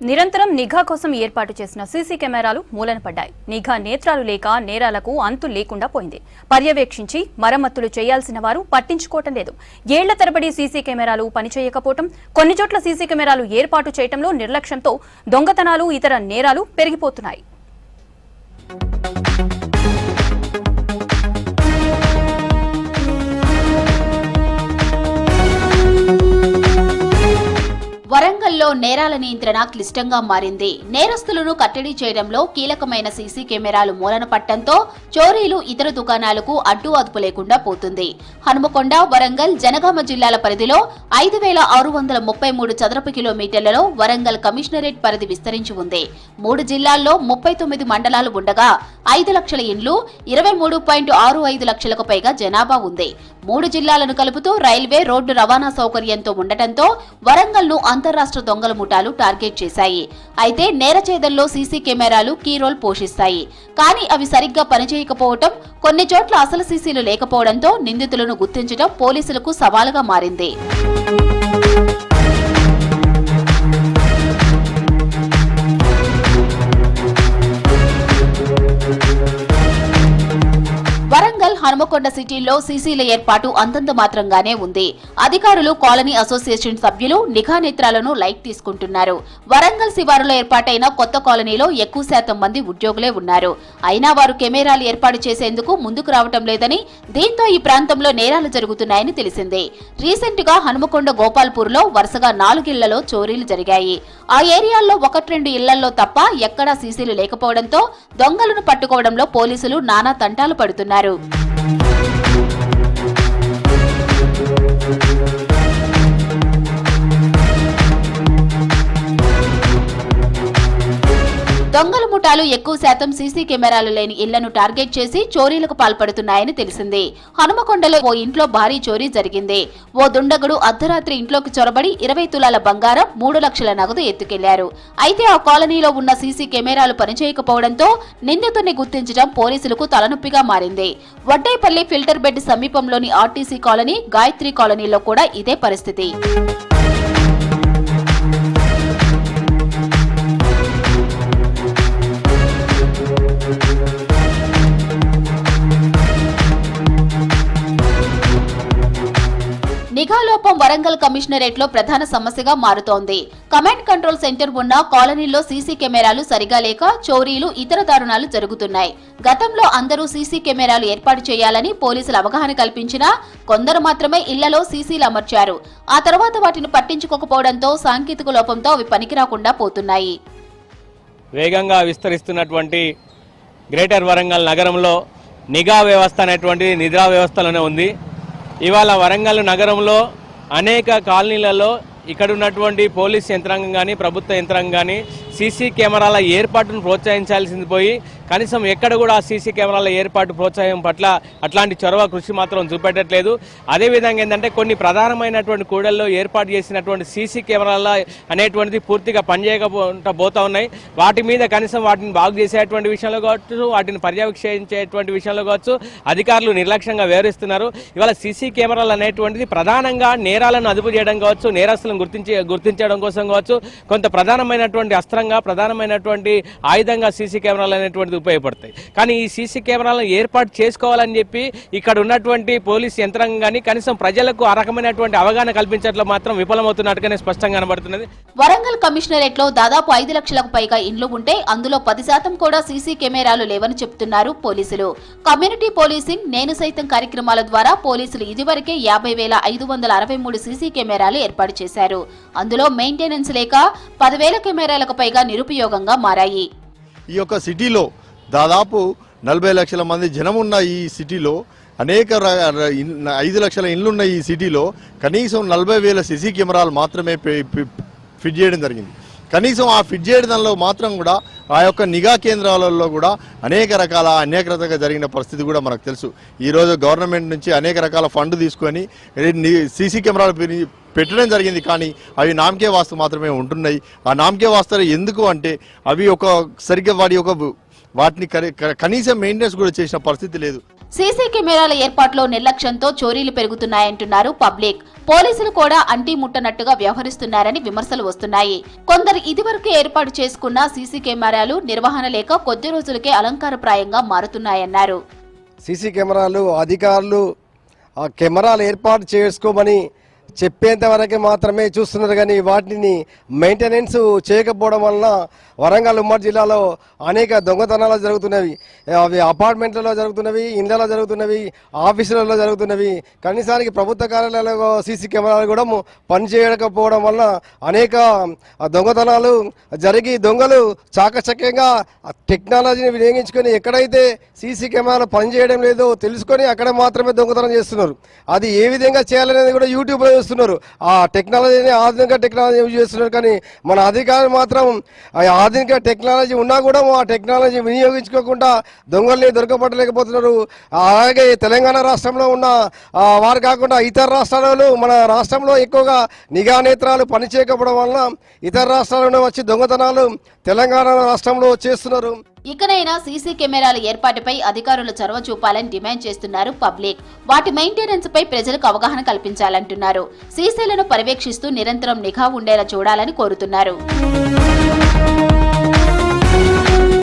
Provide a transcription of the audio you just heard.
నిరంతరం నిఘా కోసం ఏర్పాటు చేసిన సీసీ కెమెరాలు మూలన పడ్డాయి. నిఘా నేత్రాలు లేక నేరాలకు అంతు లేకుండా పోయింది. పర్యవేక్షించి మరమ్మతులు చేయాల్సిన వారు పట్టించుకోవటం లేదు. ఏళ్ల తరబడి సీసీ కెమెరాలు పనిచేయకపోవటం, కొన్ని చోట్ల సీసీ కెమెరాలు ఏర్పాటు చేయడంలో నిర్లక్ష్యంతో దొంగతనాలు, ఇతర నేరాలు పెరిగిపోతున్నాయి. వరంగల్లో నేరాల నియంత్రణ క్లిష్టంగా మారింది. నేరస్తులను కట్టడి చేయడంలో కీలకమైన సీసీ కెమెరాలు మూలన పట్టడంతో చోరీలు, ఇతర దుకాణాలకు అడ్డు అదుపు లేకుండా పోతుంది. హనుమకొండ, వరంగల్, జనగామ జిల్లాల పరిధిలో 5633 చదరపు కిలోమీటర్లలో వరంగల్ కమిషనరేట్ పరిధి విస్తరించి ఉంది. 3 జిల్లాల్లో 39 మండలాలు ఉండగా 5 లక్షల ఇండ్లు, 23.65 లక్షలకు పైగా జనాభా ఉంది. 3 జిల్లాలను కలుపుతూ రైల్వే, రోడ్డు రవాణా సౌకర్యంతో ఉండటంతో వరంగల్ను అంతర్రాష్ట్ర దొంగల ముఠాలు టార్గెట్ చేశాయి. అయితే నేరచేదల్లో సీసీ కెమెరాలు కీ రోల్ పోషిస్తాయి. కానీ అవి సరిగ్గా పనిచేయకపోవటం, కొన్ని చోట్ల అసలు సీసీలు లేకపోవడంతో నిందితులను గుర్తించడం పోలీసులకు సవాలుగా మారింది. వరంగల్, హనుమకొండ సిటీల్లో సీసీల ఏర్పాటు అంతంత మాత్రంగానే ఉంది. అధికారులు, కాలనీ అసోసియేషన్ సభ్యులు నిఘా నేత్రాలను లైట్ తీసుకుంటున్నారు. వరంగల్ శివారులో ఏర్పాటైన కొత్త కాలనీలో ఎక్కువ శాతం మంది ఉద్యోగులే ఉన్నారు. అయినా వారు కెమెరాలు ఏర్పాటు చేసేందుకు ముందుకు రావటం లేదని, దీంతో ఈ ప్రాంతంలో నేరాలు జరుగుతున్నాయని తెలిసిందే. రీసెంట్ గా హనుమకొండ గోపాల్పూర్లో వరుసగా 4 ఇళ్లలో చోరీలు జరిగాయి. ఆ ఏరియాల్లో 1-2 ఇళ్లలో తప్ప ఎక్కడా సీసీలు లేకపోవడంతో దొంగలను పట్టుకోవడంలో పోలీసులు నానా తంటాలు పడుతున్నారు. దొంగల ముఠాలు ఎక్కువ శాతం సీసీ కెమెరాలు లేని ఇళ్లను టార్గెట్ చేసి చోరీలకు పాల్పడుతున్నాయని తెలిసింది. హనుమకొండలో ఓ ఇంట్లో భారీ చోరీ జరిగింది. ఓ దుండగుడు అర్ధరాత్రి ఇంట్లోకి చొరబడి 20 తులాల బంగారం, 3 లక్షల నగదు ఎత్తుకెళ్లారు. అయితే ఆ కాలనీలో ఉన్న సీసీ కెమెరాలు పనిచేయకపోవడంతో నిందితుడిని గుర్తించడం పోలీసులకు తలనొప్పిగా మారింది. వడ్డేపల్లి ఫిల్టర్ బెడ్ సమీపంలోని ఆర్టీసీ కాలనీ, గాయత్రి కాలనీలో కూడా ఇదే పరిస్థితి. నిఘాలోపం వరంగల్ కమిషనరేట్ లో ప్రధాన సమస్యగా మారుతోంది. కమాండ్ కంట్రోల్ సెంటర్ ఉన్న కాలనీలో సీసీ కెమెరాలు సరిగా లేక చోరీలు, ఇతర దారుణాలు జరుగుతున్నాయి. గతంలో అందరూ సీసీ కెమెరాలు ఏర్పాటు చేయాలని పోలీసులు అవగాహన కల్పించినా కొందరు మాత్రమే ఇళ్లలో సీసీలు అమర్చారు. ఆ తర్వాత వాటిని పట్టించుకోకపోవడంతో సాంకేతిక లోపంతో అవి పనికిరాకుండా పోతున్నాయి. వేగంగా విస్తరిస్తున్నటువంటి గ్రేటర్ వరంగల్ నగరంలో నిఘా వ్యవస్థ అనేటువంటి నిద్రా వ్యవస్థలోనే ఉంది. ఇవాళ వరంగల్ నగరంలో అనేక కాలనీలలో ఇక్కడ ఉన్నటువంటి పోలీస్ యంత్రాంగం కానీ, ప్రభుత్వ యంత్రాంగం కానీ సీసీ కెమెరాల ఏర్పాటును ప్రోత్సహించాల్సింది పోయి కనీసం ఎక్కడ కూడా ఆ సీసీ కెమెరాల ఏర్పాటు ప్రోత్సాహం పట్ల అట్లాంటి చొరవ కృషి మాత్రం చూపెట్టట్లేదు. అదేవిధంగా ఏంటంటే కొన్ని ప్రధానమైనటువంటి కూడల్లో ఏర్పాటు చేసినటువంటి సీసీ కెమెరాల అనేటువంటిది పూర్తిగా పనిచేయకపోతా ఉన్నాయి. వాటి మీద కనీసం వాటిని బాగు చేసేటువంటి విషయంలో కావచ్చు, వాటిని పర్యవేక్షించేటువంటి విషయంలో కావచ్చు అధికారులు నిర్లక్ష్యంగా వ్యవహరిస్తున్నారు. ఇవాళ సీసీ కెమెరాలు అనేటువంటిది ప్రధానంగా నేరాలను అదుపు చేయడం కావచ్చు, నేరస్తులను గుర్తించడం కోసం కావచ్చు, కొంత ప్రధానమైనటువంటి అస్త్రంగా, ప్రధానమైనటువంటి ఆయుధంగా సీసీ కెమెరాలు అనేటువంటిది ఉపయోగపడతాయి. కానీ ఈ సీసీ కెమెరాలను ఏర్పాటు చేసుకోవాలని చెప్పి ఇక్కడ ఉన్నటువంటి పోలీస్ యంత్రాంగం కానీ కనీసం ప్రజలకు ఆ రకమైనటువంటి అవగాహన కల్పించడంలో మాత్రం విఫలమవుతున్నట్టుగానే స్పష్టంగా కనబడుతున్నది. వరంగల్ కమిషనరేట్ లో దాదాపు 5 లక్షలకు పైగా ఇండ్లు ఉంటే అందులో 10% కూడా సీసీ కెమెరాలు లేవని చెబుతున్నారు పోలీసులు. కమ్యూనిటీ పోలీసింగ్, నేను సైతం కార్యక్రమాల ద్వారా పోలీసులు ఇదివరకే 50,563 సీసీ కెమెరాలు ఏర్పాటు చేశారు. అందులో మెయింటెనెన్స్ లేక 10,000 కెమెరాలకు పైగా నిరుపయోగంగా మారాయి. ఈ యొక్క సిటీలో దాదాపు 40 లక్షల మంది జనం ఉన్న ఈ సిటీలో అనేక 5 లక్షల ఇండ్లున్న ఈ సిటీలో కనీసం 40,000 సీసీ కెమెరాలు మాత్రమే ఫిట్ చేయడం జరిగింది. కనీసం ఆ ఫిట్ చేయడంలో మాత్రం కూడా ఆ యొక్క నిఘా కేంద్రాలలో కూడా అనేక రకాలుగా జరిగిన పరిస్థితి కూడా మనకు తెలుసు. ఈరోజు గవర్నమెంట్ నుంచి అనేక రకాల ఫండ్ తీసుకొని సీసీ కెమెరాలు పెట్టడం జరిగింది. కానీ అవి నామకే వాస్తు మాత్రమే ఉంటున్నాయి. ఆ నామకే వాస్తులు ఎందుకు అంటే అవి ఒక సరిగ్గా వాటిని కనీసం మెయింటెనెన్స్ కూడా చేసిన పరిస్థితి లేదు. సీసీ కెమెరాల ఏర్పాటులో నిర్లక్ష్యంతో చోరీలు పెరుగుతున్నాయంటున్నారు పబ్లిక్. పోలీసులు కూడా అంటీ ముట్టనట్టుగా వ్యవహరిస్తున్నారని విమర్శలు వస్తున్నాయి. కొందరు ఇదివరకు ఏర్పాటు చేసుకున్న సీసీ కెమెరాలు నిర్వహణ లేక కొద్ది రోజులకే అలంకారప్రాయంగా మారుతున్నాయన్నారు. సీసీ కెమెరాలు అధికారులు ఆ కెమెరాలు ఏర్పాటు చేసుకోమని చెప్పేంత వరకే మాత్రమే చూస్తున్నారు, కానీ వాటిని మెయింటెనెన్స్ చేయకపోవడం వలన వరంగల్ ఉమ్మడి జిల్లాలో అనేక దొంగతనాలు జరుగుతున్నవి. అవి అపార్ట్మెంట్లలో జరుగుతున్నవి, ఇళ్లలో జరుగుతున్నవి, ఆఫీసులలో జరుగుతున్నవి. కనీసానికి ప్రభుత్వ కార్యాలయాల్లో సీసీ కెమెరాలు కూడా పనిచేయకపోవడం వలన అనేక దొంగతనాలు జరిగి దొంగలు చాకచక్యంగా టెక్నాలజీని వినియోగించుకొని ఎక్కడైతే సీసీ కెమెరాలు పనిచేయడం లేదో తెలుసుకొని అక్కడ మాత్రమే దొంగతనం చేస్తున్నారు. అది ఏ విధంగా చేయాలనేది కూడా యూట్యూబ్లో చూస్తున్నారు. ఆ టెక్నాలజీని ఆధునిక టెక్నాలజీ యూజ్ చేస్తున్నారు, కానీ మన అధికారులు మాత్రం ఆధునిక టెక్నాలజీ ఉన్నా కూడా ఆ టెక్నాలజీ వినియోగించుకోకుండా దొంగల్ని దొరకబట్టలేకపోతున్నారు. అలాగే తెలంగాణ రాష్ట్రంలో ఉన్న వారు కాకుండా ఇతర రాష్ట్రాలలో మన రాష్ట్రంలో ఎక్కువగా నిఘా నేత్రాలు పనిచేయకపోవడం వలన ఇతర రాష్ట్రాలలో వచ్చి దొంగతనాలు తెలంగాణ రాష్ట్రంలో చేస్తున్నారు. ఇకనైనా సీసీ కెమెరాల ఏర్పాటుపై అధికారులు చొరవ చూపాలని డిమాండ్ చేస్తున్నారు పబ్లిక్. వాటి మెయింటెనెన్స్ పై ప్రజలకు అవగాహన కల్పించాలంటున్నారు. సీసీలను పర్యవేక్షిస్తూ నిరంతరం నిఘా ఉండేలా చూడాలని కోరుతున్నారు.